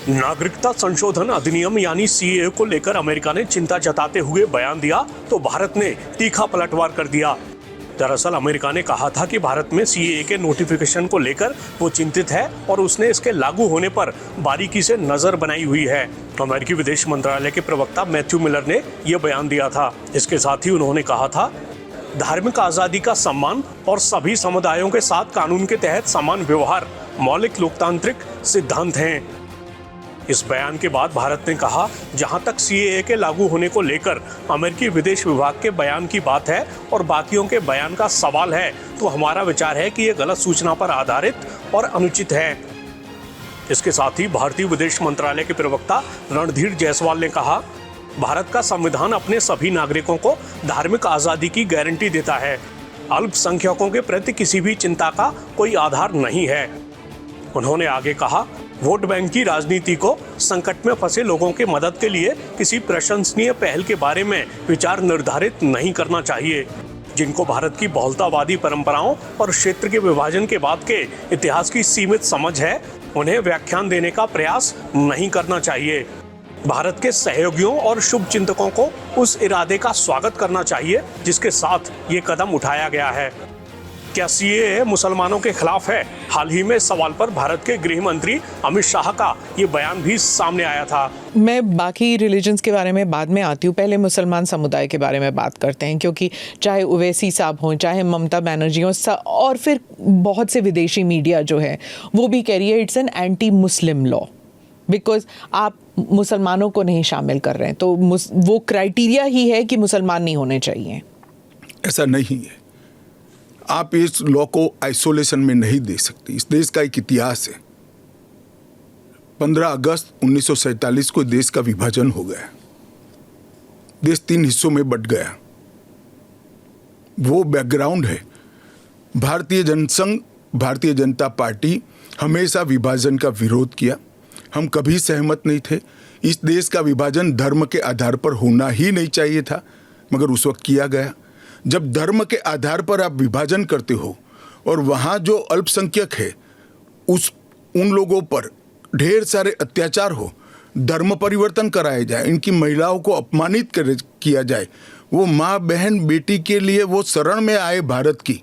नागरिकता संशोधन अधिनियम यानी सीएए को लेकर अमेरिका ने चिंता जताते हुए बयान दिया तो भारत ने तीखा पलटवार कर दिया। दरअसल अमेरिका ने कहा था कि भारत में सीएए के नोटिफिकेशन को लेकर वो चिंतित है और उसने इसके लागू होने पर बारीकी से नजर बनाई हुई है। अमेरिकी विदेश मंत्रालय के प्रवक्ता मैथ्यू मिलर ने यह बयान दिया था। इसके साथ ही उन्होंने कहा था, धार्मिक आजादी का सम्मान और सभी समुदायों के साथ कानून के तहत समान व्यवहार मौलिक लोकतांत्रिक सिद्धांत हैं। इस बयान के बाद भारत ने कहा, जहां तक सीएए के लागू होने को लेकर अमेरिकी विदेश विभाग के बयान की बात है और बाकियों के बयान का सवाल है, तो हमारा विचार है कि यह गलत सूचना पर आधारित और अनुचित है। इसके साथ ही भारतीय विदेश मंत्रालय के प्रवक्ता रणधीर जायसवाल ने कहा, भारत का संविधान अपने सभी नागरिकों को धार्मिक आजादी की गारंटी देता है। अल्पसंख्यकों के प्रति किसी भी चिंता का कोई आधार नहीं है। उन्होंने आगे कहा, वोट बैंक की राजनीति को संकट में फंसे लोगों की मदद के लिए किसी प्रशंसनीय पहल के बारे में विचार निर्धारित नहीं करना चाहिए। जिनको भारत की बहुलतावादी परंपराओं और क्षेत्र के विभाजन के बाद के इतिहास की सीमित समझ है, उन्हें व्याख्यान देने का प्रयास नहीं करना चाहिए। भारत के सहयोगियों और शुभ चिंतकों को उस इरादे का स्वागत करना चाहिए जिसके साथ ये कदम उठाया गया है। क्या सीएए मुसलमानों के खिलाफ है? हाल ही में इस सवाल पर भारत के गृह मंत्री अमित शाह का ये बयान भी सामने आया था। मैं बाकी रिलीजन्स के बारे में बाद में आती हूँ, पहले मुसलमान समुदाय के बारे में बात करते हैं, क्योंकि चाहे ओवैसी साहब हों, चाहे ममता बनर्जी हों, और फिर बहुत से विदेशी मीडिया जो है वो भी कह रही है it's an anti Muslim law, because आप मुसलमानों को नहीं शामिल कर रहे हैं। तो वो क्राइटेरिया ही है कि मुसलमान नहीं होने चाहिए। ऐसा नहीं है। आप इस लॉ को आइसोलेशन में नहीं दे सकते। इस देश का एक इतिहास है। 15 अगस्त 1947 को देश का विभाजन हो गया। देश 3 हिस्सों में बंट गया। वो बैकग्राउंड है। भारतीय जनसंघ, भारतीय जनता पार्टी हमेशा विभाजन का विरोध किया। हम कभी सहमत नहीं थे। इस देश का विभाजन धर्म के आधार पर होना ही नहीं चाहिए था, मगर उस वक्त किया गया। जब धर्म के आधार पर आप विभाजन करते हो और वहाँ जो अल्पसंख्यक है उन लोगों पर ढेर सारे अत्याचार हो, धर्म परिवर्तन कराए जाए, इनकी महिलाओं को अपमानित किया जाए, वो माँ बहन बेटी के लिए वो शरण में आए भारत की,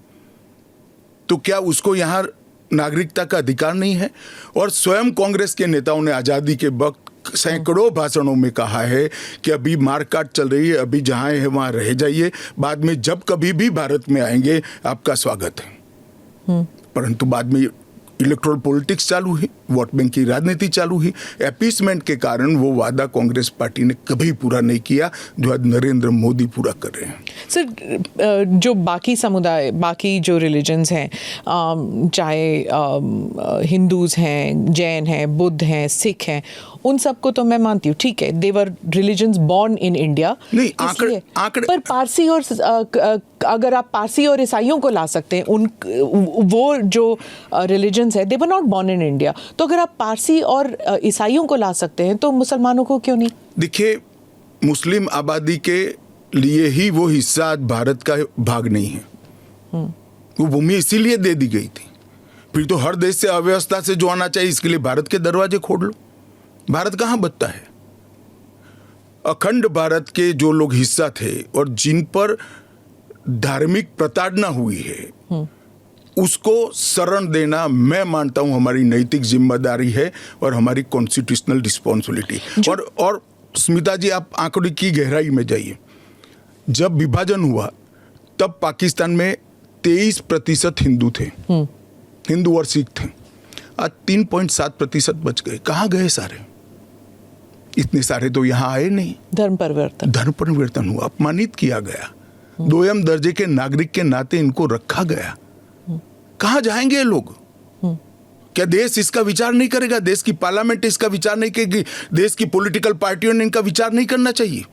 तो क्या उसको यहाँ नागरिकता का अधिकार नहीं है? और स्वयं कांग्रेस के नेताओं ने आज़ादी के वक्त सैकड़ों भाषणों में कहा है कि अभी मारकाट चल रही है, अभी जहाँ है वहाँ रह जाइए, बाद में जब कभी भी भारत में आएंगे आपका स्वागत है। परंतु बाद में इलेक्टोरल पॉलिटिक्स चालू हुई, वोट बैंक की राजनीति चालू हुई। अपीसमेंट के कारण वो वादा कांग्रेस पार्टी ने कभी पूरा नहीं किया जो आज नरेंद्र मोदी पूरा कर रहे हैं। सर, जो बाकी समुदाय, बाकी जो रिलीजन्स हैं, चाहे हिंदूज हैं, जैन हैं, बुद्ध हैं, सिख हैं, उन सबको तो मैं मानती हूँ, ठीक है, देवर रिलीजन्स बॉर्न इन इंडिया। नहीं, आंकड़े पर पारसी और अगर आप पारसी और ईसाइयों को ला सकते हैं, वो जो रिलीजन्स है, they were not born in India, तो अगर आप पारसी और ईसाइयों को ला सकते हैं तो मुसलमानों को क्यों नहीं? देखिए, मुस्लिम आबादी के लिए ही वो हिस्सा आज भारत का भाग नहीं है। वो भूमि इसीलिए दे दी गई थी। फिर तो हर देश से अव्यवस्था से जो आना चाहिए, इसके लिए भारत के दरवाजे खोल लो। भारत कहाँ बचता है? अखंड भारत के जो लोग हिस्सा थे और जिन पर धार्मिक प्रताड़ना हुई है, उसको शरण देना मैं मानता हूं हमारी नैतिक जिम्मेदारी है और हमारी कॉन्स्टिट्यूशनल रिस्पॉन्सिबिलिटी। और स्मिता जी, आप आंकड़े की गहराई में जाइए। जब विभाजन हुआ तब पाकिस्तान में 23% हिंदू थे, हिंदू और सिख थे। आज 3.7% बच गए। कहाँ गए सारे? इतने सारे तो यहाँ आए नहीं। धर्म परिवर्तन हुआ, अपमानित किया गया, दोयम दर्जे के नागरिक के नाते इनको रखा गया। कहाँ जाएंगे ये लोग? क्या देश इसका विचार नहीं करेगा? देश की पार्लियामेंट इसका विचार नहीं करेगी? देश की पॉलिटिकल पार्टियों ने इनका विचार नहीं करना चाहिए?